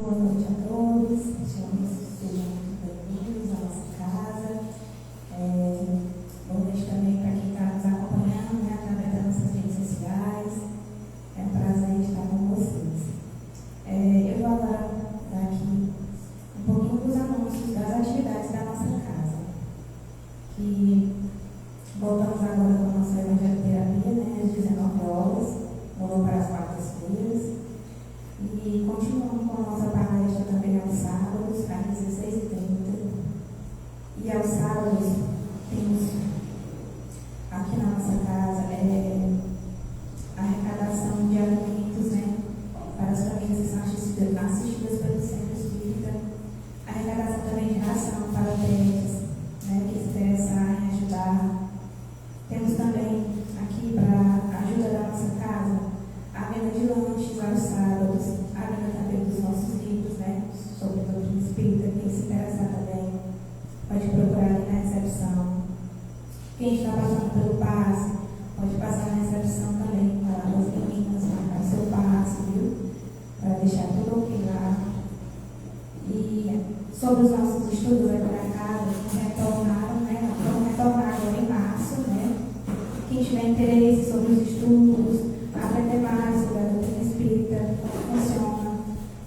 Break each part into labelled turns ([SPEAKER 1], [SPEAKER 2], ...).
[SPEAKER 1] Boa noite a todos, sejam muito bem-vindos à nossa casa. Boa noite também para quem está nos acompanhando, né, através das nossas redes sociais. É um prazer estar com vocês. Eu vou agora dar aqui um pouquinho dos anúncios das atividades da nossa casa. Que voltamos agora com a nossa evangelioterapia, né, às 19 horas, mudou para as quartas-feiras. E continuamos com a nossa palestra também aos sábados, às 16h30. E aos sábados temos aqui na nossa casa a arrecadação de alimentos, né, para as famílias que são assistidas pelo Centro Espírita. A arrecadação também de ração para pets, né, que se interessarem em ajudar. Temos também aqui, para a ajuda da nossa casa, a venda de lanches aos sábados, a venda também dos nossos livros, né, sobre a doutrina espírita. Quem se interessar também pode procurar ali na recepção. Quem está passando pelo passe, pode passar na recepção também, para as meninas marcar seu passe, viu? Para deixar tudo ok lá. E sobre os nossos estudos aqui na casa, retornaram, né? Vamos retornar agora em março, né? Quem tiver interesse sobre os estudos, aprender mais sobre a doutrina espírita, como funciona,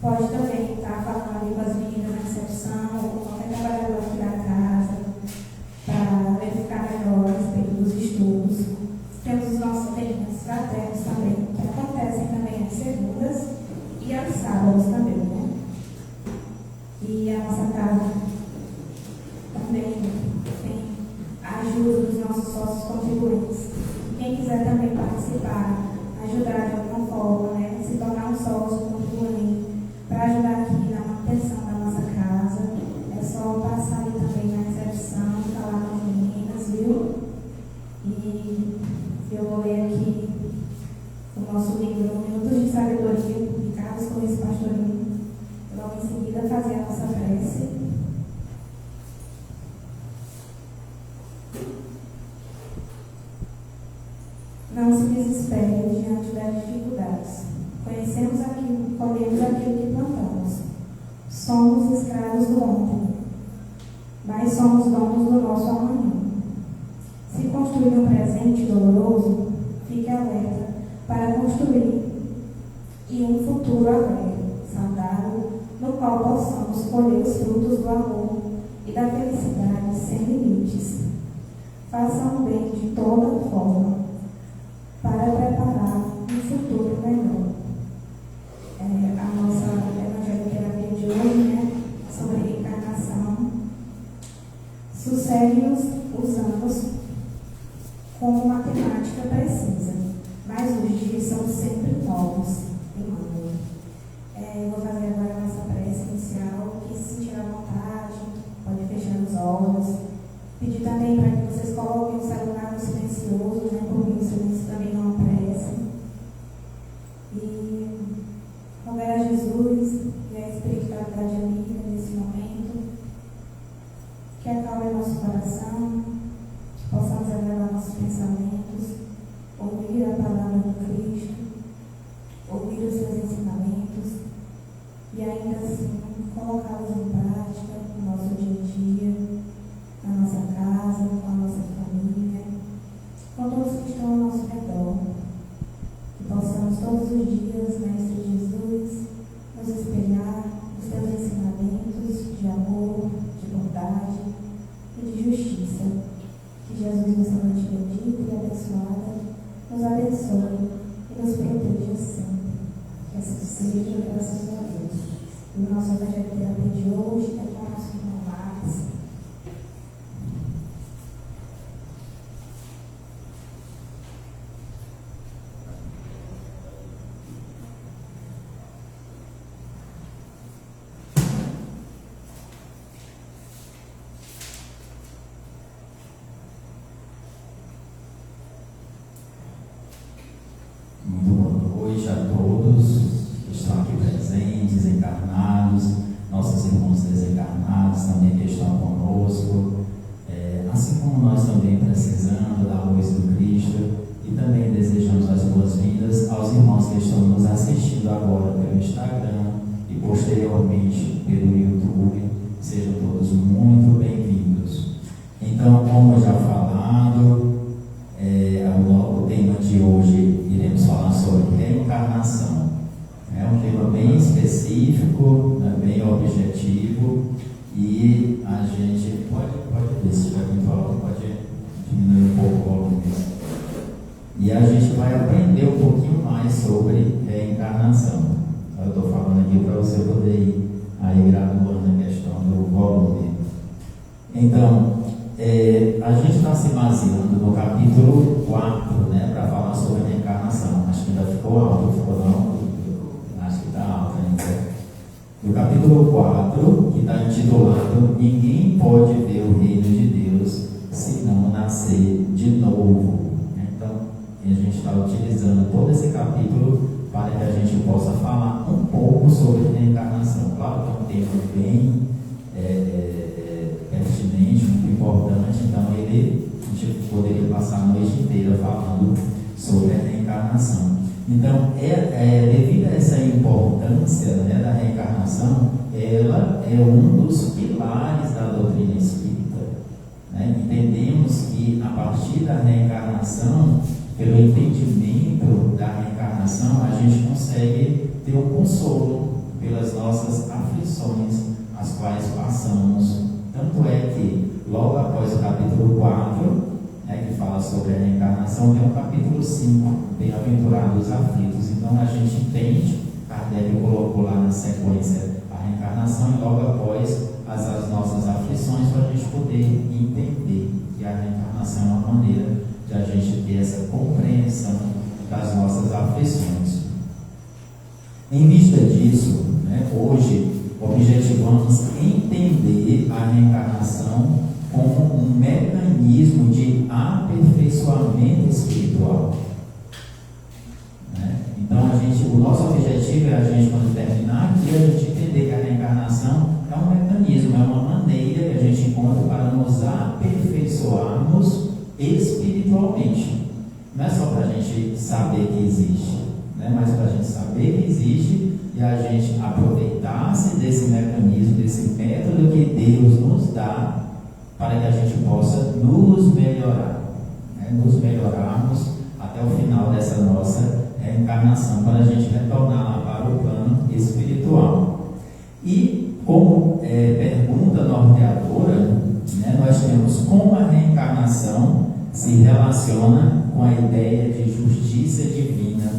[SPEAKER 1] pode também estar falando ali com as meninas na recepção ou com qualquer trabalhador aqui da casa para verificar melhor a respeito dos estudos. Temos os nossos atendimentos fraternos também, que acontecem também às segundas e aos sábados também, né? E a nossa casa também tem a ajuda dos nossos sócios contribuintes. Quem quiser também participar, ajudar de alguma forma, né? Se tornar um sócio contribuinte para ajudar aqui na manutenção da nossa casa, é só passar ali também na recepção, falar com as meninas, viu? E eu vou ler aqui o nosso livro Minutos de Sabedoria, publicados com esse pastorinho. Vamos em seguida fazer a nossa prece. Não se desespere diante das dificuldades. Conhecemos aquilo, colhemos aquilo que plantamos. Somos escravos do ontem, mas somos donos do nosso amanhã. Se construir um presente doloroso, fique alerta para construir e um futuro alegre, saudável, no qual possamos colher os frutos do amor e da felicidade sem limites. Façam o bem de toda forma, para preparar um futuro melhor. A nossa evangelioterapia de hoje, né, sobre reencarnação, sucede-nos os anos como matemática precisa, mas os dias são sempre novos. Vou fazer agora a nossa prece inicial. Quem se sentir à vontade, pode fechar os olhos. Pedir também para que vocês coloquem o celular no silencioso, né, porque o silêncio também não apressa. E rogar a Jesus e a espiritualidade amiga nesse momento, que acalme nosso coração, que possamos elevar nossos pensamentos, ouvir a palavra do Cristo, ouvir os seus ensinamentos e ainda assim colocá-los em prática no nosso dia a dia, na nossa casa, com a nossa família, com todos que estão ao nosso redor. Que possamos todos os dias, Mestre Jesus, nos espelhar nos teus ensinamentos de amor, de bondade e de justiça. Que Jesus, nessa noite bendita e abençoada, nos abençoe e nos proteja sempre. Que assim seja, graças a Deus. E o nosso evangelioterapia de hoje é com o nosso irmão Marcos.
[SPEAKER 2] Muito boa noite a todos que estão aqui presentes, encarnados, nossos irmãos desencarnados também que estão conosco, assim como nós também precisando da luz do Cristo, e também desejamos as boas-vindas aos irmãos que estão nos assistindo agora pelo Instagram e posteriormente pelo YouTube. Sejam todos muito bem-vindos. Então, como já falado, o tema de hoje iremos falar sobre reencarnação. É um tema bem específico, bem objetivo, e a gente pode ver se tiver muito alto, pode diminuir um pouco o volume. E a gente vai aprender um pouquinho mais sobre reencarnação. Eu estou falando aqui para você poder ir aí graduando a questão do volume. Então, a gente está se baseando no capítulo 4, para falar sobre a reencarnação. Acho que ainda ficou alto, ficou não? Acho que está alto ainda. No capítulo 4, que está intitulado Ninguém pode ver o reino de Deus se não nascer de novo. Então, a gente está utilizando todo esse capítulo para que a gente possa falar um pouco sobre reencarnação. Claro que é um tema bem pertinente, muito importante, então a gente poderia passar a noite inteira falando sobre a reencarnação. Então, devido a essa importância da reencarnação, ela é um dos pilares da doutrina espírita. Entendemos que a partir da reencarnação, pelo entendimento da reencarnação, a gente consegue ter um consolo pelas nossas aflições, as quais passamos. Tanto é que, logo após o capítulo 4, que fala sobre a reencarnação, tem o capítulo 5, Bem-aventurados os aflitos. Então a gente entende, Kardec colocou lá na sequência a reencarnação, e logo após as nossas aflições, para a gente poder entender que a reencarnação é uma maneira de a gente ter essa compreensão das nossas aflições. Em vista disso, hoje objetivamos entender a reencarnação como um mecanismo de aperfeiçoamento espiritual. Então, o nosso objetivo é a gente, quando terminar aqui, a gente entender que a reencarnação é um mecanismo, é uma maneira que a gente encontra para nos aperfeiçoarmos espiritualmente. Não é só para a gente saber que existe, mas para a gente saber que existe e a gente aproveitar-se desse mecanismo, desse método que Deus nos dá, para que a gente possa nos melhorar, nos melhorarmos até o final dessa nossa reencarnação, para a gente retornar lá para o plano espiritual. E como pergunta norteadora, nós temos como a reencarnação se relaciona com a ideia de justiça divina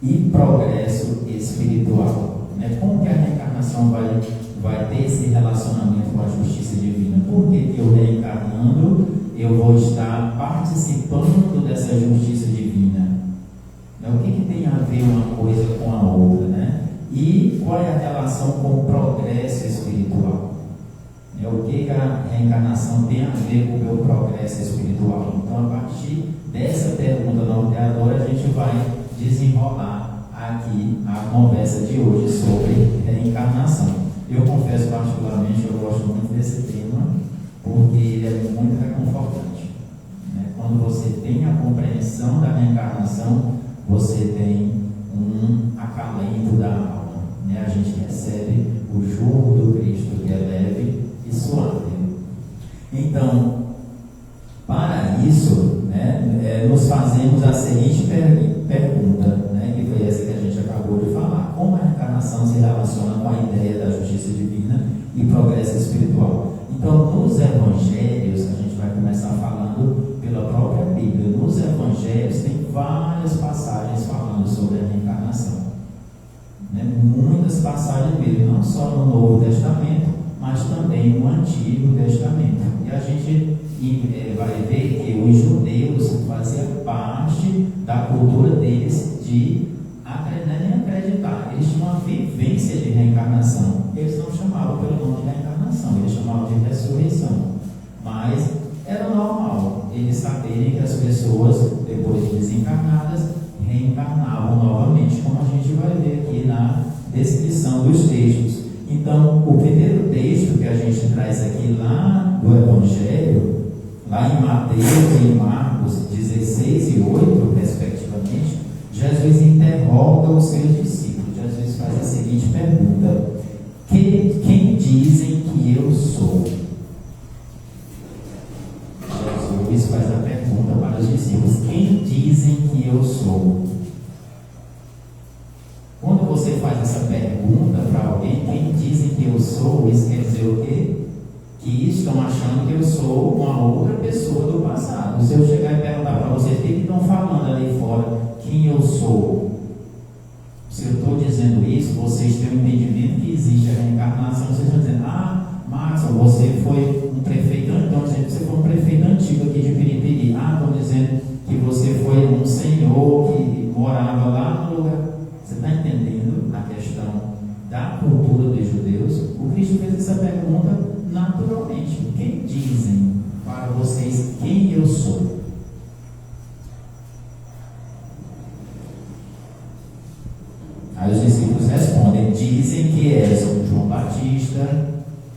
[SPEAKER 2] e progresso espiritual. Como que a reencarnação vai ter esse relacionamento com a justiça divina? Porque eu reencarnando, eu vou estar participando dessa justiça divina. O que tem a ver uma coisa com a outra? E qual é a relação com o progresso espiritual? O que a reencarnação tem a ver com o meu progresso espiritual? Então, a partir dessa pergunta norteadora, a gente vai desenrolar aqui a conversa de hoje sobre reencarnação. Eu confesso, particularmente, eu gosto muito desse tema, porque ele é muito reconfortante. Quando você tem a compreensão da reencarnação, você tem um acalento da alma. A gente recebe o jugo do Cristo, que é leve e suave. Então, para isso, nos fazemos a seguinte pergunta, que foi essa que a gente acabou de falar: como a reencarnação se relaciona com a ideia da justiça divina e progresso espiritual? Então, nos evangelhos, a gente vai começar falando pela própria Bíblia. Nos evangelhos tem várias passagens falando sobre a reencarnação. Muitas passagens mesmo, não só no Novo Testamento, mas também no Antigo Testamento. E a gente vai ver que os judeus faziam parte da cultura deles de nem acreditar. Eles tinham uma vivência de reencarnação. Eles não chamavam pelo nome de reencarnação, eles chamavam de ressurreição. Mas era normal eles saberem que as pessoas, depois de desencarnadas, reencarnavam novamente, como a gente vai ver aqui na descrição dos textos. Então, o primeiro texto que a gente traz aqui lá do Evangelho, lá em Mateus e em Marcos 16 e 8, respectivamente, Jesus interroga os seus discípulos. Jesus faz a seguinte pergunta: que estão achando que eu sou uma outra pessoa do passado. Se eu chegar e perguntar para vocês o que estão falando ali fora, quem eu sou, se eu estou dizendo isso, vocês têm um entendimento que existe a reencarnação. Vocês estão dizendo: ah, Márcio, você foi um prefeito, então você foi um prefeito antigo aqui de Piripiri. Ah, estão dizendo que você foi um senhor que morava lá no lugar. Você está entendendo a questão da cultura dos judeus? O Cristo fez essa pergunta naturalmente. Quem dizem para vocês quem eu sou? Aí os discípulos respondem: dizem que és João Batista,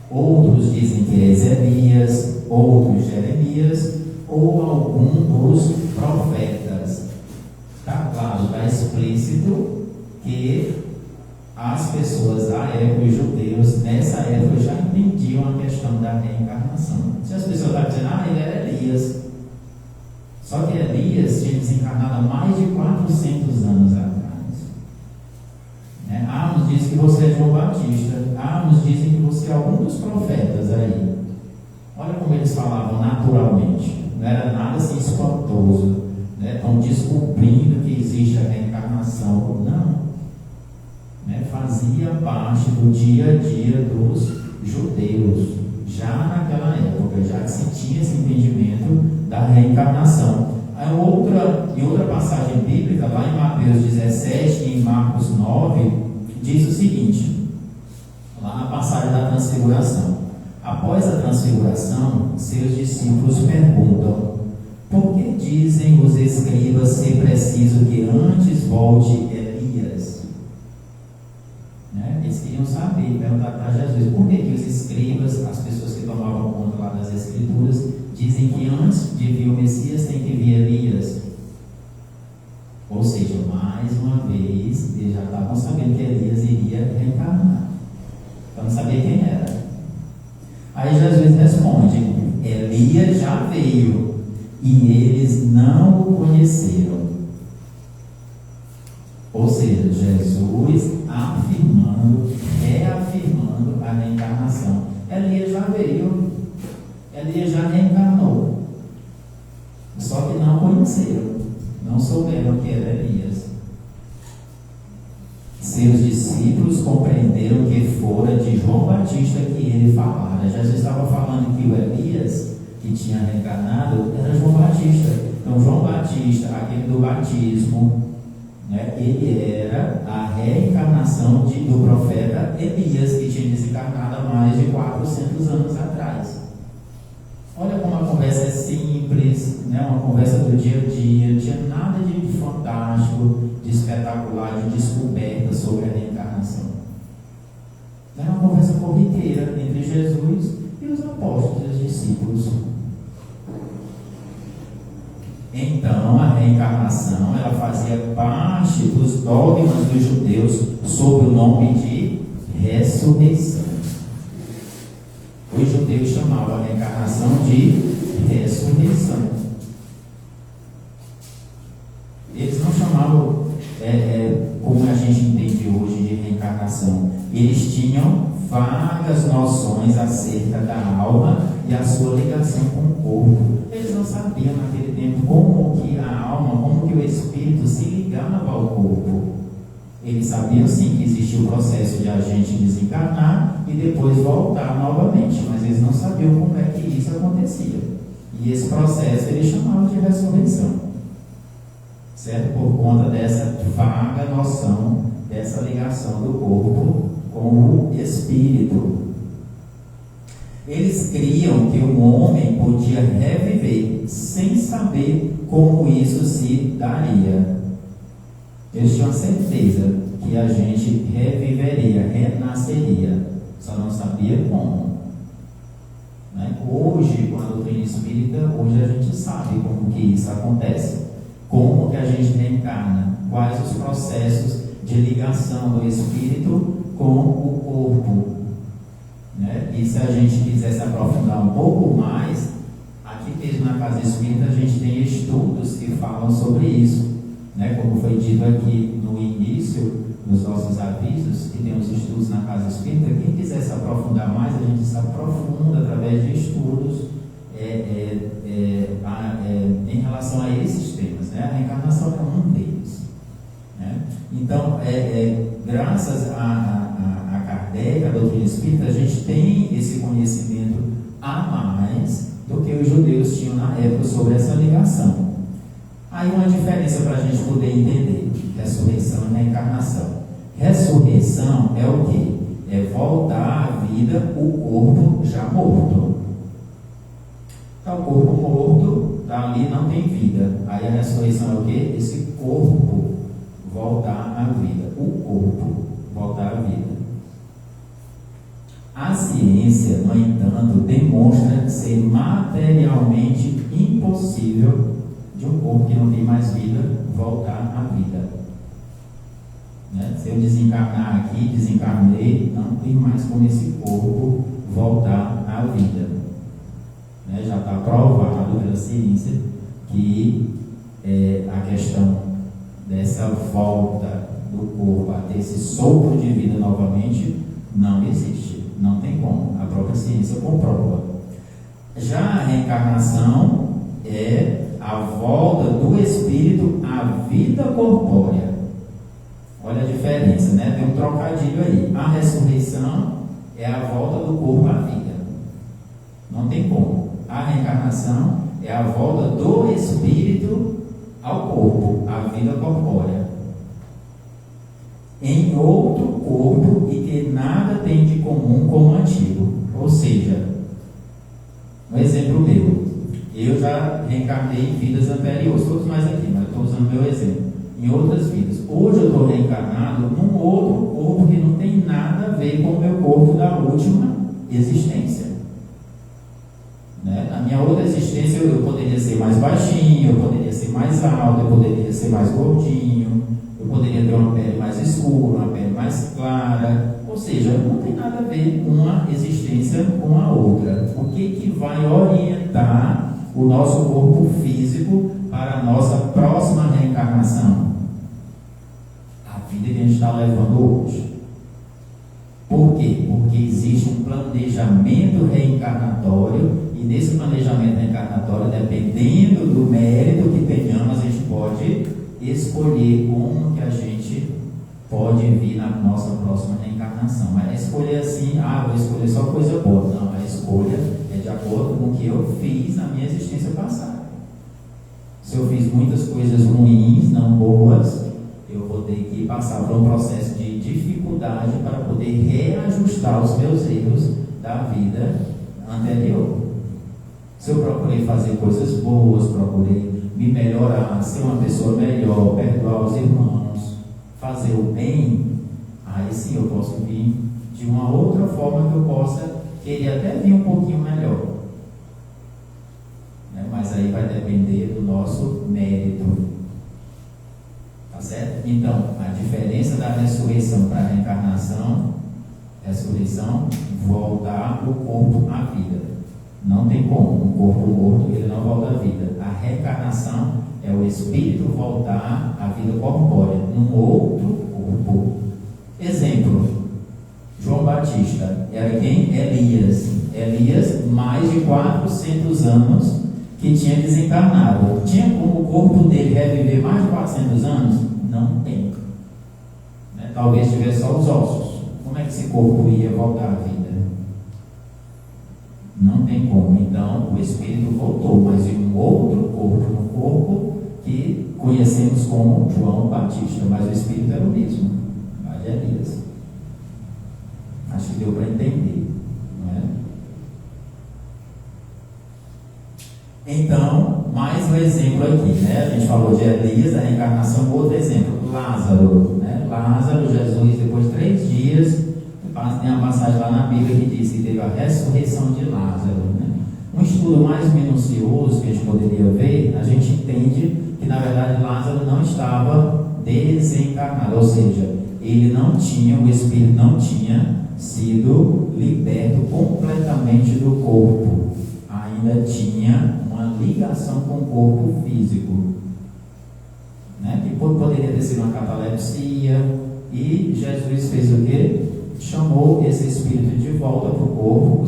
[SPEAKER 2] outros dizem que és Elias, outros Jeremias, ou algum dos profetas. Está claro, está explícito que as pessoas da época, os judeus, nessa época já entendiam a questão da reencarnação. Se as pessoas estão dizendo: ah, ele era Elias. Só que Elias tinha desencarnado há mais de 400 anos atrás. Ah, nos dizem que você é João Batista. Ah, nos dizem que você é algum dos profetas aí. Olha como eles falavam naturalmente. Não era nada assim espantoso. Estão descobrindo que existe a reencarnação. Não. Fazia parte do dia a dia dos judeus. Já naquela época, já que se tinha esse entendimento da reencarnação. Em outra passagem bíblica, lá em Mateus 17 e em Marcos 9, diz o seguinte, lá na passagem da transfiguração: após a transfiguração, seus discípulos perguntam: por que dizem os escribas ser preciso que antes volte Elias? Eles queriam saber, perguntar para Jesus: por que os escribas, as pessoas que tomavam conta lá das escrituras, dizem que antes de vir o Messias tem que vir Elias? Ou seja, mais uma vez, eles já estavam sabendo que Elias iria reencarnar. Então não sabia quem era. Aí Jesus responde: Elias já veio e eles não o conheceram. Ou seja, Jesus afirmando, reafirmando a reencarnação. Elias já veio, Elias já reencarnou. Só que não conheceram, não souberam que era Elias. Seus discípulos compreenderam que fora de João Batista que ele falara. Jesus estava falando que o Elias, que tinha reencarnado, era João Batista. Então João Batista, aquele do batismo, ele era a reencarnação do profeta Elias, que tinha desencarnado há mais de 400 anos atrás. Olha como a conversa é simples, uma conversa do dia a dia, não tinha nada de fantástico, de espetacular, de descoberta sobre a reencarnação. Era uma conversa corriqueira entre Jesus e os apóstolos e os discípulos. Então, a reencarnação, ela fazia parte dos dogmas dos judeus sob o nome de ressurreição. Os judeus chamavam a reencarnação de ressurreição. Eles não chamavam como a gente entende hoje de reencarnação. Eles tinham vagas noções acerca da alma e a sua ligação com o corpo. Eles não sabiam naquele tempo como que a alma, como que o espírito se ligava ao corpo. Eles sabiam sim que existia o processo de a gente desencarnar e depois voltar novamente, mas eles não sabiam como é que isso acontecia. E esse processo eles chamavam de ressurreição, certo? Por conta dessa vaga noção, dessa ligação do corpo com o espírito. Eles criam que o homem podia reviver sem saber como isso se daria. Eles tinham certeza que a gente reviveria, renasceria, só não sabia como. Hoje, com a doutrina espírita, hoje a gente sabe como que isso acontece, como que a gente reencarna, quais os processos de ligação do espírito com o corpo. E se a gente quiser se aprofundar um pouco mais, aqui mesmo na Casa Espírita a gente tem estudos que falam sobre isso. Como foi dito aqui no início, nos nossos avisos, que tem os estudos na Casa Espírita. Quem quiser se aprofundar mais, a gente se aprofunda através de estudos em relação a esses temas, né? A reencarnação é um deles, né? Então, graças a Kardec, a doutrina espírita, a gente tem esse conhecimento a mais do que os judeus tinham na época sobre essa ligação. Aí uma diferença para a gente poder entender: ressurreição e reencarnação. Ressurreição é o quê? É voltar à vida o corpo já morto. Então, o corpo morto, tá ali, não tem vida. Aí a ressurreição é o quê? Esse corpo voltar à vida. O corpo voltar à vida. A ciência, no entanto, demonstra ser materialmente impossível de um corpo que não tem mais vida voltar à vida, né? Se eu desencarnar aqui, desencarnei, não tem mais como esse corpo voltar à vida, né? Já está provado pela ciência que a questão dessa volta do corpo a ter esse sopro de vida novamente não existe, não tem como, a própria ciência comprova. Já a reencarnação é a volta do espírito à vida corpórea. Olha a diferença, né? Tem um trocadilho aí. A ressurreição é a volta do corpo à vida. Não tem como. A reencarnação é a volta do espírito ao corpo, à vida corpórea, em outro corpo e que nada tem de comum com o antigo. Ou seja, um exemplo meu: eu já reencarnei em vidas anteriores, todos mais aqui, mas estou usando meu exemplo, em outras vidas. Hoje eu estou reencarnado num outro corpo que não tem nada a ver com o meu corpo da última existência, né? Na minha outra existência eu poderia ser mais baixinho, eu poderia ser mais alto, eu poderia ser mais gordinho, eu poderia ter uma pele mais escura, uma pele mais clara. Ou seja, não tem nada a ver uma existência com a outra. O que vai orientar o nosso corpo físico para a nossa próxima reencarnação? A vida que a gente está levando hoje. Por quê? Porque existe um planejamento reencarnatório, e nesse planejamento reencarnatório, dependendo do mérito que tenhamos, a gente pode escolher como que a gente pode vir na nossa próxima reencarnação. Mas a escolha assim, vou escolher só coisa boa. Não, a escolha é de acordo com o que eu fiz na minha existência passada. Se eu fiz muitas coisas ruins, não boas, eu vou ter que passar por um processo de dificuldade para poder reajustar os meus erros da vida anterior. Se eu procurei fazer coisas boas, procurei me melhorar, ser uma pessoa melhor, perdoar os irmãos, fazer o bem, aí sim eu posso vir de uma outra forma que eu possa querer até vir um pouquinho melhor, né? Mas aí vai depender do nosso mérito, tá certo? Então, a diferença da ressurreição para a reencarnação: ressurreição, voltar o corpo à vida. Não tem como, um corpo morto ele não volta à vida. A reencarnação é o espírito voltar à vida corpórea, num outro corpo. Exemplo: João Batista era quem? Elias. Elias, mais de 400 anos que tinha desencarnado. Tinha como o corpo dele reviver mais de 400 anos? Não tem, né? Talvez tivesse só os ossos. Como é que esse corpo ia voltar à vida? Não tem como. Então o espírito voltou, mas em um outro corpo, um corpo que conhecemos como João Batista, mas o espírito era o mesmo, mas é Elias. Acho que deu para entender, não é? Então, mais um exemplo aqui, né? A gente falou de Elias, a reencarnação. Outro exemplo: Lázaro, né? Lázaro, Jesus, depois de 3 dias, tem uma passagem lá na Bíblia que diz que teve a ressurreição de Lázaro, né? Um estudo mais minucioso que a gente poderia ver, a gente entende que na verdade Lázaro não estava desencarnado, ou seja, ele não tinha, o espírito não tinha sido liberto completamente do corpo, ainda tinha uma ligação com o corpo físico, né? Que poderia ter sido uma catalepsia, e Jesus fez o quê? Chamou esse espírito de volta para o corpo.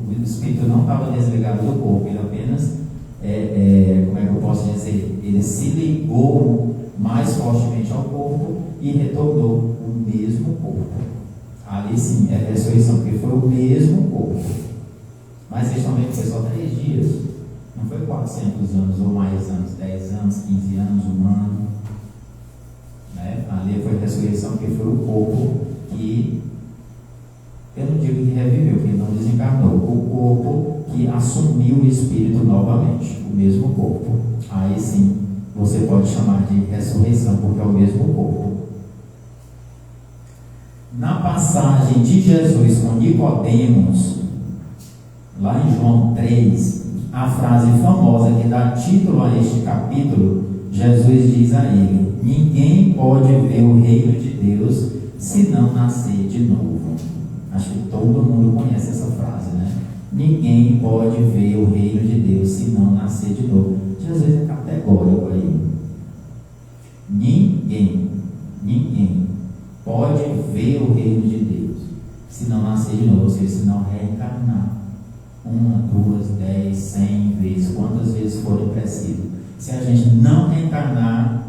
[SPEAKER 2] O espírito não estava desligado do corpo, ele apenas, como é que eu posso dizer? Ele se ligou mais fortemente ao corpo e retornou o mesmo corpo. Ali sim, é ressurreição, porque foi o mesmo corpo. Mas isso também foi só 3 dias. Não foi 400 anos ou mais anos, 10 anos, 15 anos, 1 ano. Né? Ali foi a ressurreição, que foi o corpo que, eu não digo que reviveu, que não desencarnou, o corpo que assumiu o espírito novamente, o mesmo corpo. Aí sim, você pode chamar de ressurreição, porque é o mesmo corpo. Na passagem de Jesus com Nicodemos, lá em João 3, a frase famosa que dá título a este capítulo, Jesus diz a ele: ninguém pode ver o reino de Deus se não nascer de novo. Acho que todo mundo conhece essa frase, né? Ninguém pode ver o reino de Deus se não nascer de novo. Jesus é categórico aí. Ninguém pode ver o reino de Deus se não nascer de novo, ou seja, se não reencarnar 1, 2, 10, 100 vezes, quantas vezes forem preciso. Se a gente não reencarnar,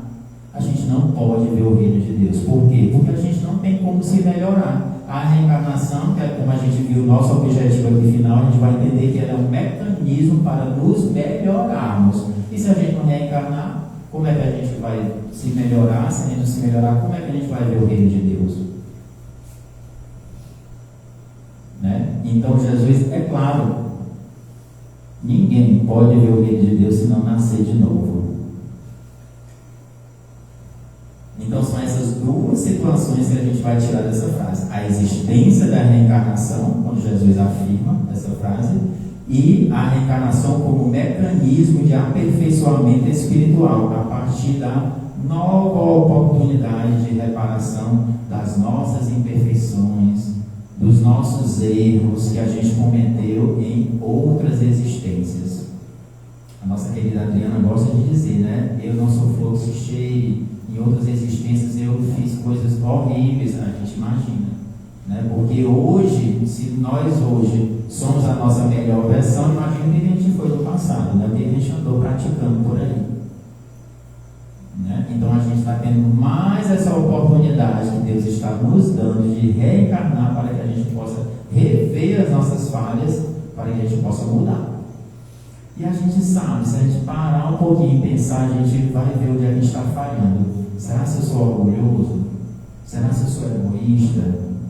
[SPEAKER 2] a gente não pode ver o reino de Deus. Por quê? Porque a gente não tem como se melhorar. A reencarnação, que é como a gente viu o nosso objetivo aqui final, a gente vai entender que ela é um mecanismo para nos melhorarmos. E se a gente não reencarnar, como é que a gente vai se melhorar? Se a gente não se melhorar, como é que a gente vai ver o reino de Deus? Né? Então Jesus, é claro, ninguém pode ver o reino de Deus se não nascer de novo. Então são essas 2 situações que a gente vai tirar dessa frase: a existência da reencarnação, quando Jesus afirma essa frase, e a reencarnação como mecanismo de aperfeiçoamento espiritual, a partir da nova oportunidade de reparação das nossas imperfeições, dos nossos erros que a gente cometeu em outras existências. A nossa querida Adriana gosta de dizer, né? Eu não sou flor que se cheire. Em outras existências eu fiz coisas horríveis, a gente imagina, né? Porque hoje, se nós hoje somos a nossa melhor versão, imagina o que a gente foi no passado, né? O que a gente andou praticando por aí, né? Então a gente está tendo mais essa oportunidade que Deus está nos dando de reencarnar, para que a gente possa rever as nossas falhas, para que a gente possa mudar. E a gente sabe, se a gente parar um pouquinho e pensar, a gente vai ver onde a gente está falhando. Será se eu sou orgulhoso? Será se eu sou egoísta?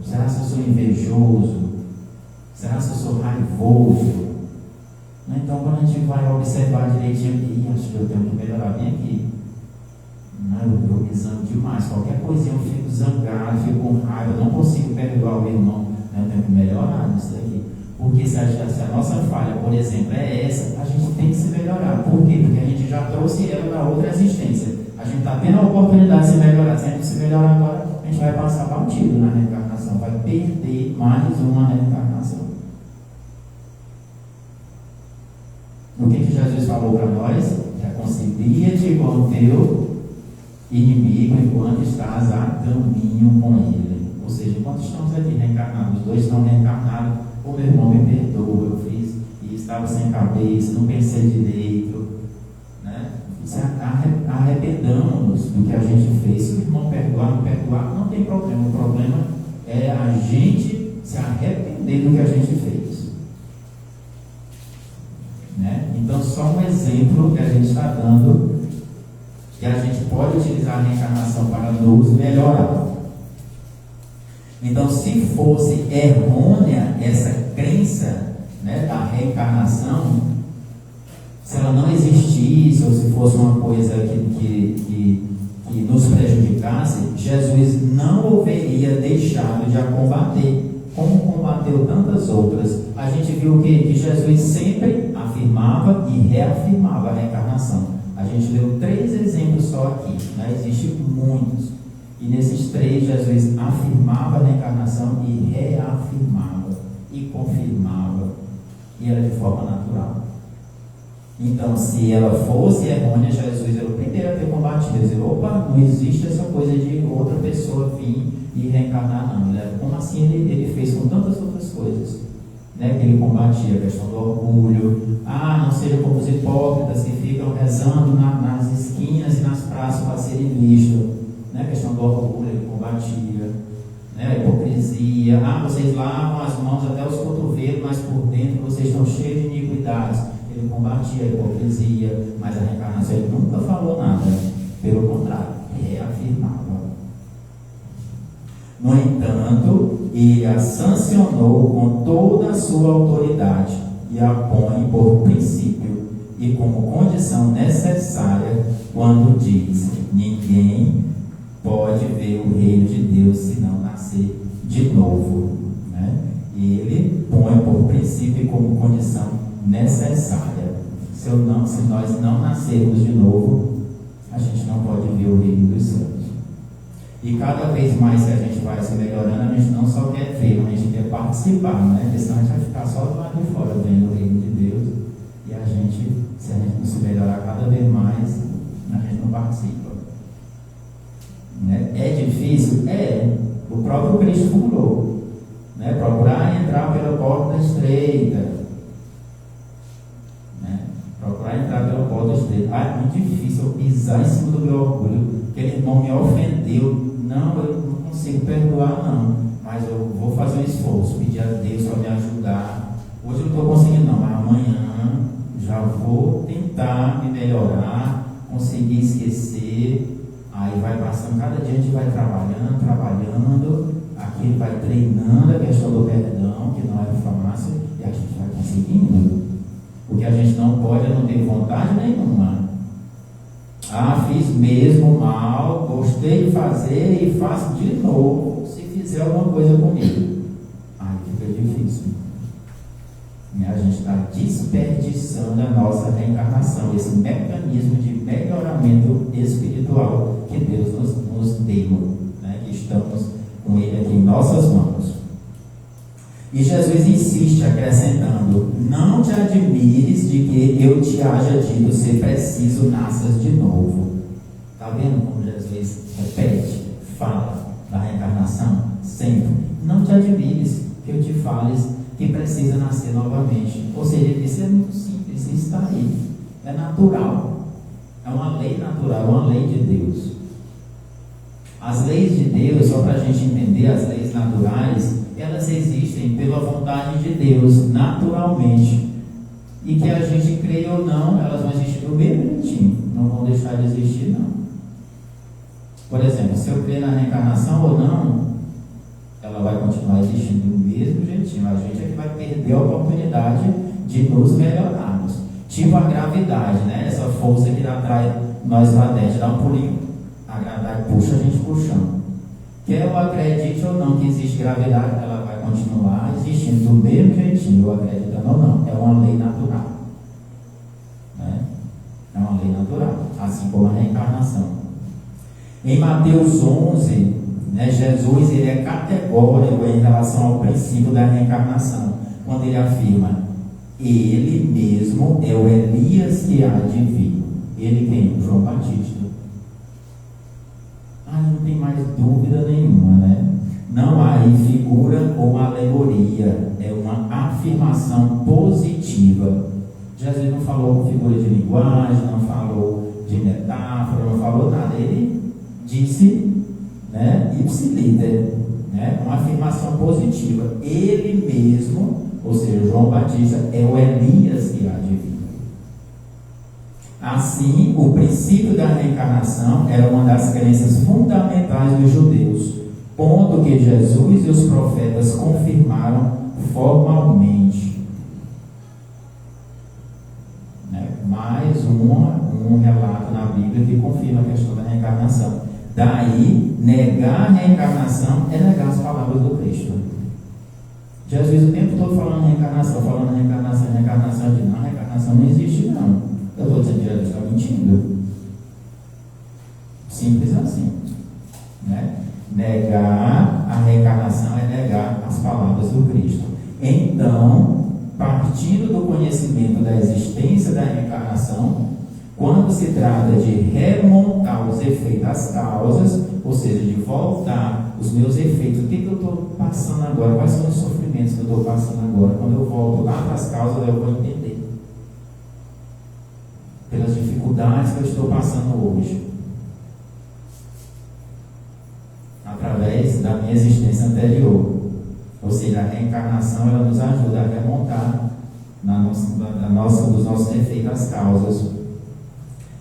[SPEAKER 2] Será se eu sou invejoso? Será se eu sou raivoso? Então, quando a gente vai observar direitinho, acho que eu tenho que melhorar bem aqui. Eu me zango demais. Qualquer coisinha eu fico zangado, fico com raiva, eu não consigo perdoar o meu irmão. Eu tenho que melhorar nisso daqui. Porque se a nossa falha, por exemplo, é essa, a gente tem que se melhorar. Por quê? Porque a gente já trouxe ela da outra existência. A gente está tendo a oportunidade de se melhorar. Se a gente se melhorar agora, a gente vai passar batido na reencarnação. Vai perder mais uma reencarnação. O que Jesus falou para nós? Reconcilia-te com o teu inimigo enquanto estás a caminho com ele. Ou seja, enquanto estamos aqui reencarnados, os 2 estão reencarnados. O meu irmão me perdoa, eu fiz e estava sem cabeça, não pensei direito, né? Arrependamos do que a gente fez. Se o irmão perdoar, não perdoar, não tem problema. O problema é a gente se arrepender do que a gente fez, né? Então, só um exemplo que a gente está dando, que a gente pode utilizar a reencarnação para nos melhorar. Então, se fosse errônea essa crença, né, da reencarnação, se ela não existisse, ou se fosse uma coisa que nos prejudicasse, Jesus não haveria deixado de a combater, como combateu tantas outras. A gente viu que Jesus sempre afirmava e reafirmava a reencarnação. A gente deu 3 exemplos só aqui, né? Existem muitos. E nesses 3, Jesus afirmava a reencarnação e reafirmava e confirmava, e era de forma natural. Então, se ela fosse errônea, Jesus era o primeiro a ter combatido. Dizer, opa, não existe essa coisa de outra pessoa vir e reencarnar não. Como assim ele fez com tantas outras coisas? Né, que ele combatia a questão do orgulho. Não seja como os hipócritas que ficam rezando nas esquinas e nas praças para serem vistos. Né, a questão do orgulho ele combatia. Né, a hipocrisia. Vocês lavam as mãos até os cotovelos, mas por dentro vocês estão cheios de iniquidades. Ele combatia a hipocrisia, mas a reencarnação ele nunca falou nada. Pelo contrário, reafirmava. No entanto, ele a sancionou com toda a sua autoridade e a põe por princípio e como condição necessária quando diz: ninguém pode ver o reino de Deus se não nascer de novo. Né? Ele põe por princípio e como condição necessária. Se nós não nascermos de novo, a gente não pode ver o reino dos céus. E cada vez mais que a gente vai se melhorando, a gente não só quer ver, mas a gente quer participar, né? Porque senão a gente vai ficar só do lado de fora vendo o reino de Deus. E a gente, se a gente não se melhorar cada vez mais, a gente não participa. Né? É difícil? É. O próprio Cristo falou. Né? Procurar entrar pela porta estreita. Né? Procurar entrar pela porta estreita. É muito difícil eu pisar em cima do meu orgulho. Aquele irmão me ofendeu. Não, eu não consigo perdoar, não. Mas eu vou fazer um esforço, pedir a Deus para me ajudar. Hoje eu não estou conseguindo, não, mas amanhã já vou tentar me melhorar, conseguir esquecer. Aí vai passando, cada dia a gente vai trabalhando. Aqui ele vai treinando a questão do perdão, que não é fácil, e a gente vai conseguindo. O que a gente não pode é não ter vontade nenhuma. Fiz mesmo mal, gostei de fazer e faço de novo se fizer alguma coisa comigo. Aí fica difícil. A gente está desperdiçando a nossa reencarnação, esse mecanismo de melhoramento espiritual que Deus nos deu, né? Que estamos com ele aqui em nossas mãos. E Jesus insiste acrescentando: não te admires de que eu te haja dito ser preciso nasças de novo. Está vendo como Jesus repete, fala da reencarnação? Sempre. Não te admires que eu te fales que precisa nascer novamente. Ou seja, ele disse: é muito simples, isso está aí. É natural. É uma lei natural, é uma lei de Deus. As leis de Deus, só para a gente entender, as leis naturais, elas existem pela vontade de Deus, naturalmente. E que a gente creia ou não, elas vão existir do mesmo jeitinho. Não vão deixar de existir, não. Por exemplo, se eu crer na reencarnação ou não, ela vai continuar existindo do mesmo jeitinho. A gente é que vai perder a oportunidade de nos melhorarmos. Tipo a gravidade, né? Essa força que atrai nós lá dentro, dá um pulinho, a gravidade puxa a gente puxando. Quer eu acredite ou não que existe gravidade, ela vai continuar existindo do mesmo jeitinho, eu acreditando ou não. É uma lei natural. Né? É uma lei natural, assim como a reencarnação. Em Mateus 11, né, Jesus ele é categórico em relação ao princípio da reencarnação, quando ele afirma: ele mesmo é o Elias que há de vir. Ele quem? João Batista. Não tem mais dúvida nenhuma, né? Não há aí figura ou alegoria, é uma afirmação positiva. Jesus não falou com figura de linguagem, não falou de metáfora, não falou nada. Ele disse, né, ipsiliter, né, uma afirmação positiva. Ele mesmo, ou seja, João Batista, é o Elias que há de vir. Assim, o princípio da reencarnação era uma das crenças fundamentais dos judeus, ponto que Jesus e os profetas confirmaram formalmente. Né? Mais um relato na Bíblia que confirma a questão da reencarnação. Daí, negar a reencarnação é negar as palavras do Cristo. Jesus o tempo todo falando reencarnação, de não, a reencarnação não existe não. Eu estou dizendo que Jesus está mentindo. Simples assim. Né? Negar a reencarnação é negar as palavras do Cristo. Então, partindo do conhecimento da existência da reencarnação, Quando se trata de remontar os efeitos das causas, ou seja, de voltar os meus efeitos, o que eu estou passando agora, quais são os sofrimentos que eu estou passando agora, quando eu volto lá para as causas, eu vou entender pelas dificuldades que eu estou passando hoje, através da minha existência anterior. Ou seja, a reencarnação ela nos ajuda a remontar dos nossos efeitos as causas.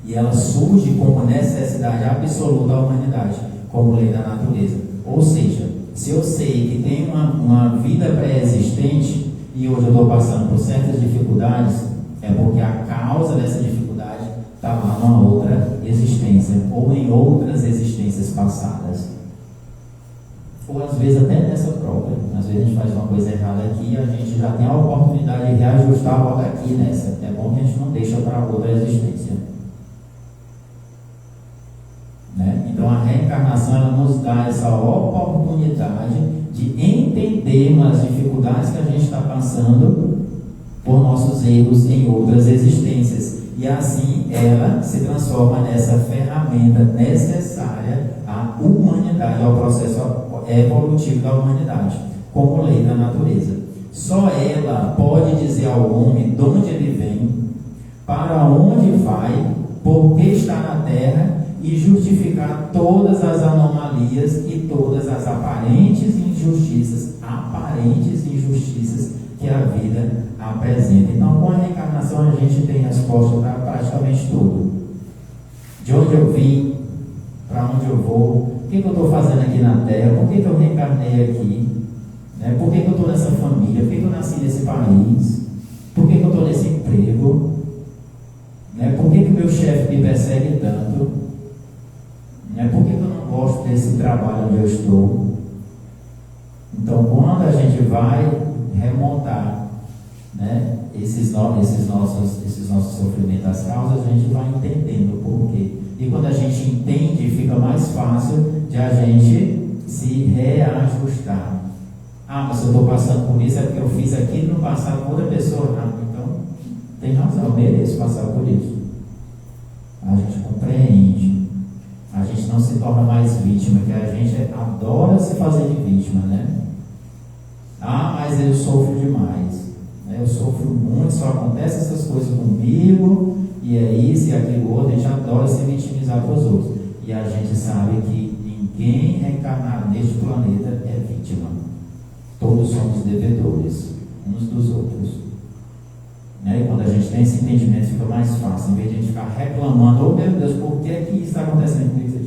[SPEAKER 2] E ela surge como necessidade absoluta da humanidade, como lei da natureza. Ou seja, se eu sei que tem uma vida pré-existente e hoje eu estou passando por certas dificuldades, é porque a causa dessa dificuldade está lá numa outra existência ou em outras existências passadas. Ou às vezes até nessa própria. Às vezes a gente faz uma coisa errada aqui e a gente já tem a oportunidade de reajustar a volta aqui nessa. É bom que a gente não deixa para outra existência. Né? Então a reencarnação ela nos dá essa oportunidade de entendermos as dificuldades que a gente está passando por nossos erros em outras existências. E assim ela se transforma nessa ferramenta necessária à humanidade, ao processo evolutivo da humanidade, como lei da natureza. Só ela pode dizer ao homem de onde ele vem, para onde vai, por que está na terra e justificar todas as anomalias e todas as aparentes injustiças que a vida apresenta. Então, com a reencarnação, a gente tem resposta para praticamente tudo. De onde eu vim, para onde eu vou, o que eu estou fazendo aqui na Terra, por que eu reencarnei aqui, né? Por que eu estou nessa família, por que eu nasci nesse país, por que eu estou nesse emprego, né? Por que o meu chefe me persegue tanto, né? Por que eu não gosto desse trabalho onde eu estou. Então, quando a gente vai remontar, né, esses nossos sofrimentos, as causas, a gente vai entendendo o porquê. E quando a gente entende, fica mais fácil de a gente se reajustar. Ah, mas eu estou passando por isso é porque eu fiz aquilo no passado com outra pessoa. Ah, então tem razão, eu mereço passar por isso. A gente compreende. A gente não se torna mais vítima, que a gente adora se fazer de vítima, né? Ah, mas eu sofro demais. Eu sofro muito, só acontece essas coisas comigo, e é isso e aquilo outro. A gente adora se vitimizar para os outros. E a gente sabe que ninguém reencarnado neste planeta é vítima. Todos somos devedores uns dos outros. E quando a gente tem esse entendimento, fica mais fácil. Em vez de a gente ficar reclamando, oh meu Deus, por que isso está acontecendo comigo?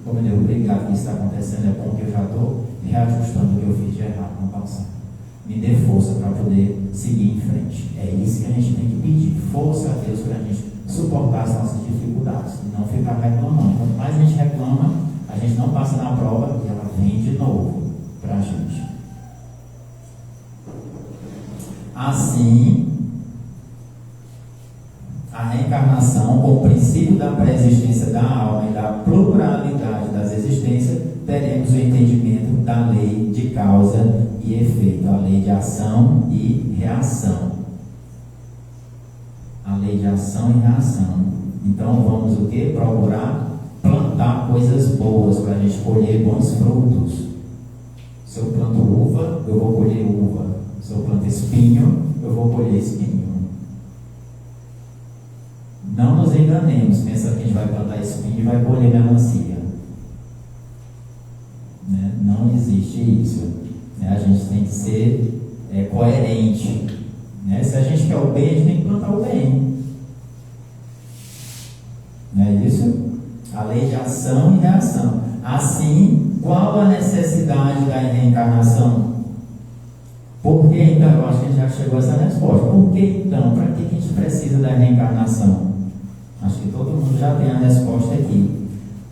[SPEAKER 2] Oh meu Deus, obrigado que isso está acontecendo, é bom que eu já estou reajustando o que eu fiz de errado no passado. Me dê força para poder seguir em frente. É isso que a gente tem que pedir. Força a Deus para a gente suportar as nossas dificuldades e não ficar reclamando. Quanto mais a gente reclama, a gente não passa na prova e ela vem de novo para a gente. Assim, a reencarnação, com o princípio da pré-existência da alma e da pluralidade das existências, teremos o entendimento da lei de causa e efeito, a lei de ação e reação. A lei de ação e reação. Então vamos o quê? Procurar plantar coisas boas para a gente colher bons frutos. Se eu planto uva, eu vou colher uva. Se eu planto espinho, eu vou colher espinho. Não nos enganemos, pensando que a gente vai plantar espinho e vai colher melancia. Né? Não existe isso. Né? A gente tem que ser coerente. Né? Se a gente quer o bem, a gente tem que plantar o bem. Não é isso? A lei de ação e reação. Assim, qual a necessidade da reencarnação? Por que então? Eu acho que a gente já chegou a essa resposta. Por que então? Para que a gente precisa da reencarnação? Acho que todo mundo já tem a resposta aqui.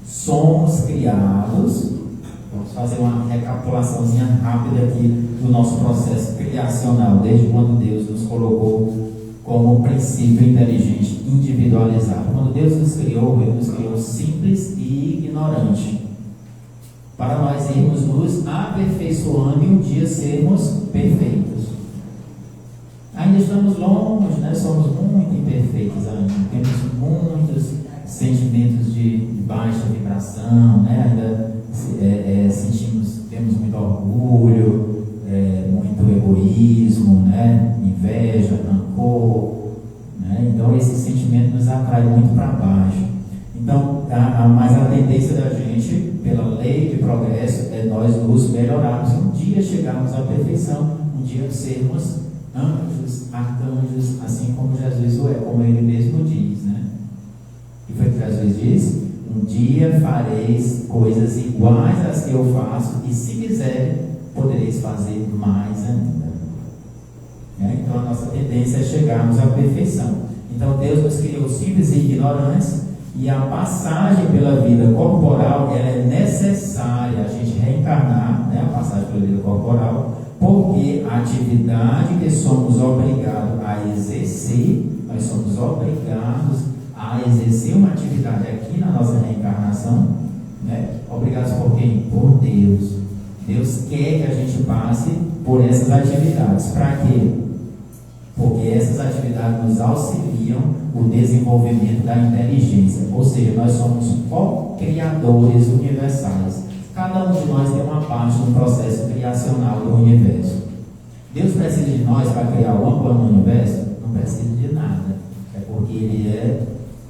[SPEAKER 2] Somos criados. Vamos fazer uma recapitulaçãozinha rápida aqui do nosso processo criacional, desde quando Deus nos colocou como princípio inteligente individualizado. Quando Deus nos criou, Ele nos criou simples e ignorante, para nós irmos nos aperfeiçoando e um dia sermos perfeitos. Aí ainda estamos longe, né? Somos muito imperfeitos ainda, temos muitos sentimentos de baixa vibração, né? Ainda temos muito orgulho, muito egoísmo, né? Inveja, rancor, né? Então esse sentimento nos atrai muito para baixo. Então, mas a tendência da gente, pela lei de progresso, é nós nos melhorarmos, um dia chegarmos à perfeição, um dia sermos anjos, arcanjos, assim como Jesus o é, como ele mesmo diz, né? E foi o que Jesus disse: um dia fareis coisas iguais às que eu faço, e se quiserem, podereis fazer mais ainda. Então a nossa tendência é chegarmos à perfeição. Então Deus nos criou simples e ignorantes, e a passagem pela vida corporal, ela é necessária, a gente reencarnar, né, a passagem pela vida corporal, porque a atividade que somos obrigados a exercer, nós somos obrigados a exercer uma atividade aqui na nossa reencarnação, né? Obrigados por quem? Por Deus. Deus quer que a gente passe por essas atividades. Para quê? Porque essas atividades nos auxiliam o desenvolvimento da inteligência, ou seja, nós somos co-criadores universais. Cada um de nós tem uma parte do processo criacional do universo. Deus precisa de nós para criar alguma coisa no universo? Não precisa de nada. É porque Ele é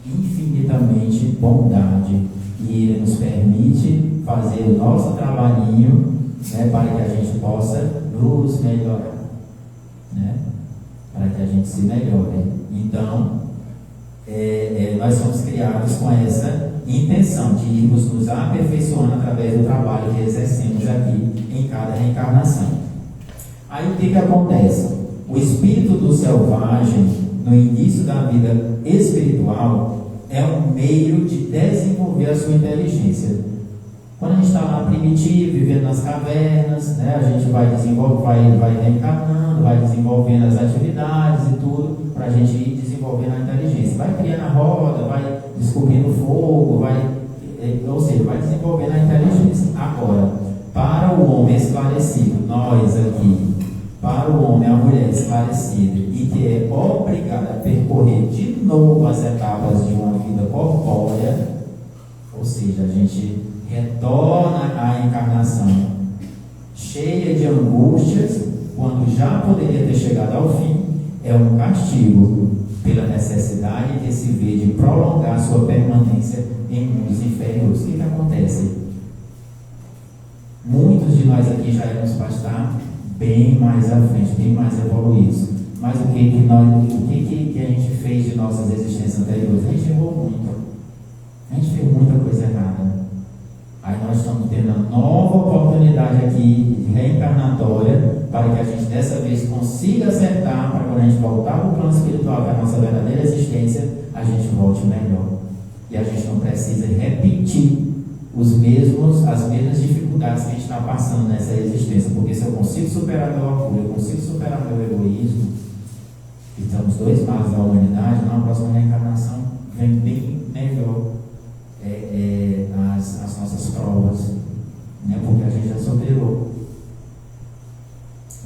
[SPEAKER 2] infinitamente bondade e Ele nos permite fazer o nosso trabalhinho, né, para que a gente possa nos melhorar, né? Para que a gente se melhore. Então, nós somos criados com essa intenção de irmos nos aperfeiçoando através do trabalho que exercemos aqui em cada reencarnação. Aí o que acontece? O espírito do selvagem, no início da vida espiritual, é um meio de desenvolver a sua inteligência. Quando a gente está lá primitivo, vivendo nas cavernas, né, a gente vai reencarnando, vai desenvolvendo as atividades e tudo, para a gente ir desenvolvendo a inteligência. Vai criando a roda, vai descobrindo o fogo, ou seja, vai desenvolvendo a inteligência. Agora, para o homem esclarecido, nós aqui, para o homem, a mulher esclarecida, e que é obrigado a percorrer de novo as etapas de uma vida corpórea, ou seja, a gente retorna à encarnação cheia de angústias, quando já poderia ter chegado ao fim, é um castigo pela necessidade que se vê de prolongar sua permanência em mundos inferiores. O que acontece? Muitos de nós aqui já éramos para estar bem mais à frente, bem mais evoluídos. Mas o que a gente fez de nossas existências anteriores? A gente errou muito. A gente fez muita coisa errada. Aí nós estamos tendo uma nova oportunidade aqui, reencarnatória, para que a gente dessa vez consiga acertar, para quando a gente voltar para o plano espiritual, que é a nossa verdadeira existência, a gente volte melhor. E a gente não precisa repetir as mesmas dificuldades que a gente está passando nessa existência, porque se eu consigo superar meu orgulho, eu consigo superar meu egoísmo, e estamos dois males da humanidade, na próxima reencarnação vem bem melhor as nossas provas, né? Porque a gente já superou,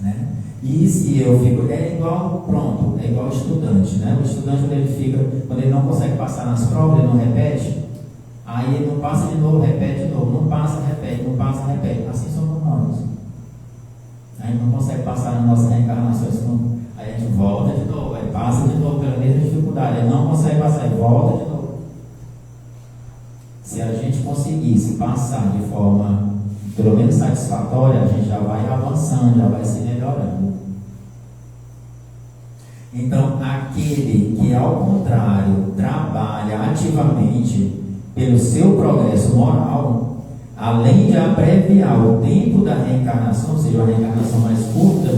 [SPEAKER 2] né? E se eu fico, é igual estudante, né? O estudante, quando ele não consegue passar nas provas, ele não repete, aí ele não passa de novo, repete de novo, não passa, repete, não passa, repete. Assim somos nós. A gente não consegue passar nas nossas reencarnações, aí a gente volta de novo, aí passa de novo pela mesma dificuldade, aí não consegue passar, aí volta de novo. Se a gente conseguisse passar de forma pelo menos satisfatória, a gente já vai avançando, já vai se melhorando. Então, aquele que, ao contrário, trabalha ativamente pelo seu progresso moral, além de abreviar o tempo da reencarnação, ou seja, uma reencarnação mais curta,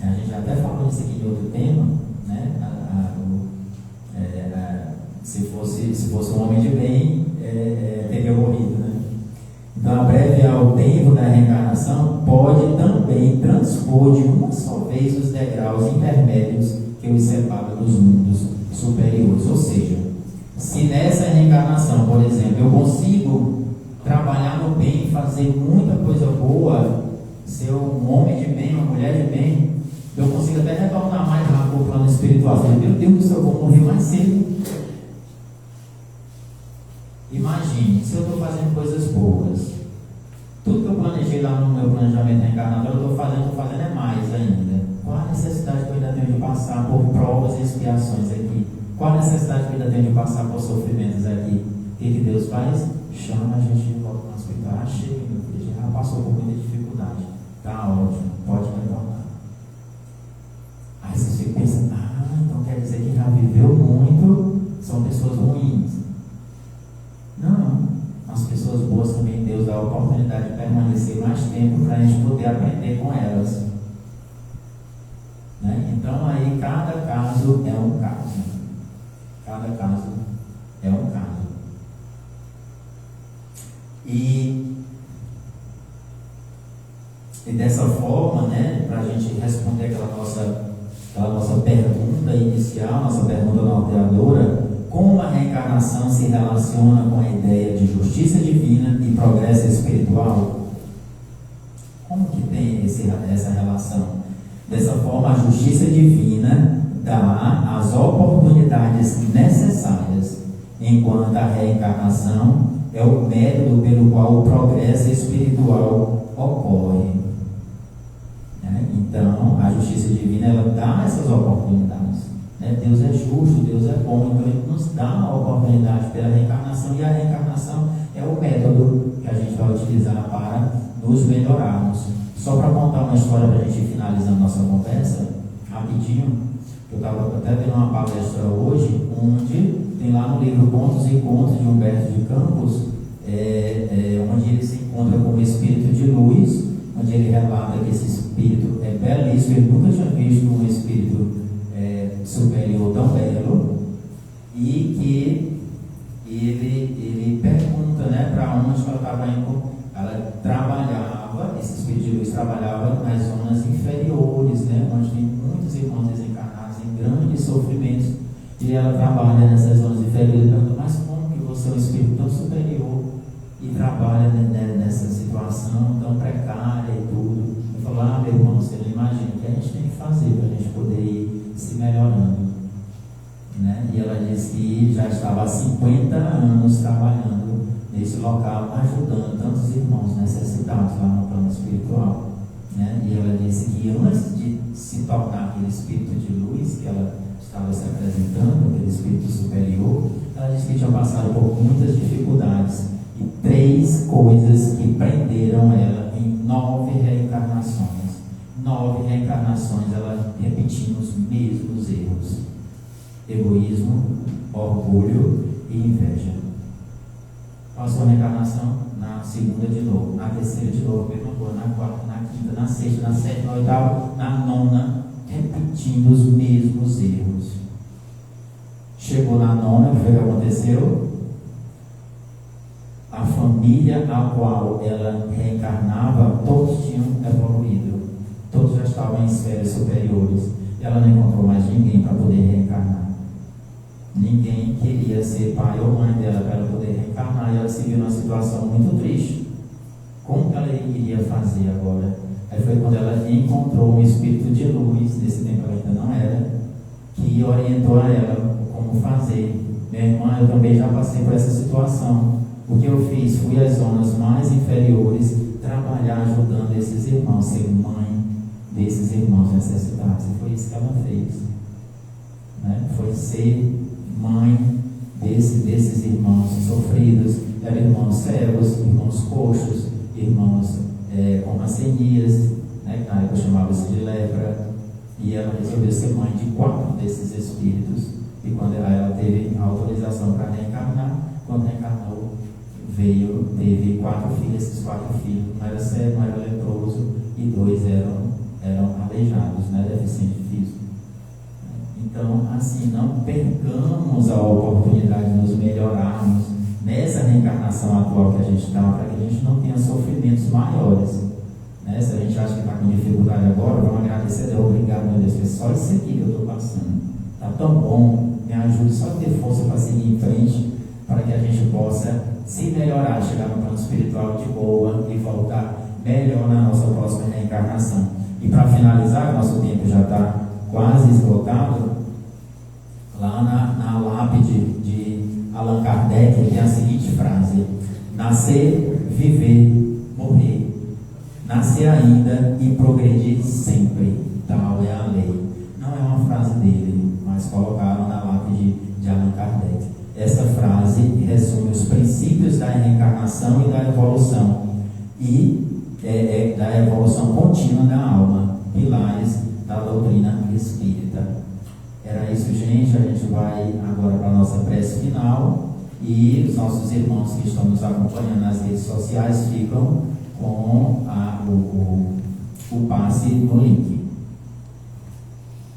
[SPEAKER 2] a gente já até falou isso aqui em outro tema, né? Se fosse um homem de bem, teria morrido, né? Então, abreviar o tempo da reencarnação pode também transpor de uma só vez os degraus intermédios que os separam dos mundos superiores. Ou seja, se nessa reencarnação, por exemplo, eu consigo trabalhar no bem, fazer muita coisa boa, ser um homem de bem, uma mulher de bem, eu consigo até retornar mais espiritual. Você fala, meu Deus do céu, eu vou morrer mais cedo. Imagine, se eu estou fazendo coisas boas, tudo que eu planejei lá no meu planejamento reencarnatório, eu estou fazendo é mais ainda. Qual a necessidade que eu ainda tenho de passar por provas e expiações aqui? Qual a necessidade que eu ainda tenho de passar por sofrimentos aqui? O que Deus faz? Chama a gente de volta no hospital. Chega, meu filho, já passou por muita dificuldade. Tá ótimo, pode retornar. Aí você pensa, então quer dizer que já viveu muito, são pessoas ruins. Não, as pessoas boas também Deus dá a oportunidade de permanecer mais tempo para a gente poder aprender com elas. Né? Então aí cada caso é um caso. Cada caso é um caso. E dessa forma, né, para a gente responder aquela nossa pergunta inicial, nossa pergunta norteadora, como a reencarnação se relaciona com a ideia de justiça divina e progresso espiritual? Como que tem essa relação? Dessa forma, a justiça divina dá as oportunidades necessárias, enquanto a reencarnação é o método pelo qual o progresso espiritual ocorre. Então, a justiça divina, ela dá essas oportunidades. Deus é justo, Deus é bom, então Ele nos dá a oportunidade pela reencarnação, e a reencarnação é o método que a gente vai utilizar para nos melhorarmos. Só para contar uma história para a gente finalizando nossa conversa, rapidinho, eu estava até vendo uma palestra hoje, onde tem lá no livro Contos e Contos de Humberto de Campos, onde ele se encontra com o espírito de luz, onde ele relata que esse espírito é belíssimo, ele nunca tinha visto um espírito superior tão belo, e que ele pergunta, para onde ela estava indo. Ela trabalhava, esse espírito de luz trabalhava nas zonas inferiores, onde tem muitos irmãos desencarnados em grandes sofrimentos, e ela trabalha nessas zonas inferiores. E pergunta, mas como que você é um espírito tão superior e trabalha nessa situação tão precária e tudo? Eu falo, meu irmão, você não imagina o que a gente tem que fazer para a gente poder ir se melhorando. E ela disse que já estava há 50 anos trabalhando nesse local, ajudando tantos irmãos necessitados lá no plano espiritual. E ela disse que antes de se tornar aquele espírito de luz que ela estava se apresentando, aquele espírito superior, ela disse que tinha passado por muitas dificuldades, e 3 coisas que prenderam ela em 9 reencarnações. 9 reencarnações, ela repetindo os mesmos erros: egoísmo, orgulho e inveja. Passou a reencarnação, na segunda de novo, na terceira de novo, mesma coisa, na quarta, na quinta, na sexta, na sétima, na oitava, na nona, repetindo os mesmos erros. Chegou na nona, o que foi que aconteceu? A família a qual ela reencarnava, todos tinham evoluído, todos já estavam em esferas superiores. Ela não encontrou mais ninguém para poder reencarnar. Ninguém queria ser pai ou mãe dela para ela poder reencarnar, e ela se viu numa situação muito triste. Como que ela iria fazer agora? Aí foi quando ela encontrou um espírito de luz, nesse tempo ela ainda não era, que orientou a ela como fazer. Minha irmã, eu também já passei por essa situação. O que eu fiz? Fui às zonas mais inferiores, trabalhar ajudando esses irmãos, ser mãe desses irmãos necessitados. E foi isso que ela fez. Foi ser mãe desses irmãos sofridos. Eram irmãos cegos, irmãos coxos, irmãos com rancenias, que na época chamava-se de lepra. E ela resolveu ser mãe de 4 desses espíritos. E quando ela teve autorização para reencarnar, quando reencarnou, teve 4 filhos. Esses 4 filhos não era cego, não era leproso, e 2 eram aleijados, deficiente físico. Então, assim, não percamos a oportunidade de nos melhorarmos nessa reencarnação atual que a gente está, para que a gente não tenha sofrimentos maiores. Se a gente acha que está com dificuldade agora, vamos agradecer a Deus. Obrigado, meu Deus, que é só isso aqui que eu estou passando. Está tão bom, me ajude só a ter força para seguir em frente, para que a gente possa se melhorar, chegar no plano espiritual de boa e voltar melhor na nossa próxima reencarnação. E para finalizar, nosso tempo já está quase esgotado, Lá na lápide de Allan Kardec tem a seguinte frase: nascer, viver, morrer, nascer ainda e progredir sempre, tal é a lei. Não é uma frase dele, mas colocaram na lápide de Allan Kardec. Essa frase resume os princípios da reencarnação e da evolução, e da evolução contínua da alma, pilares da doutrina espírita. Era isso, gente. A gente vai agora para a nossa prece final, e os nossos irmãos que estão nos acompanhando nas redes sociais ficam com o passe no link.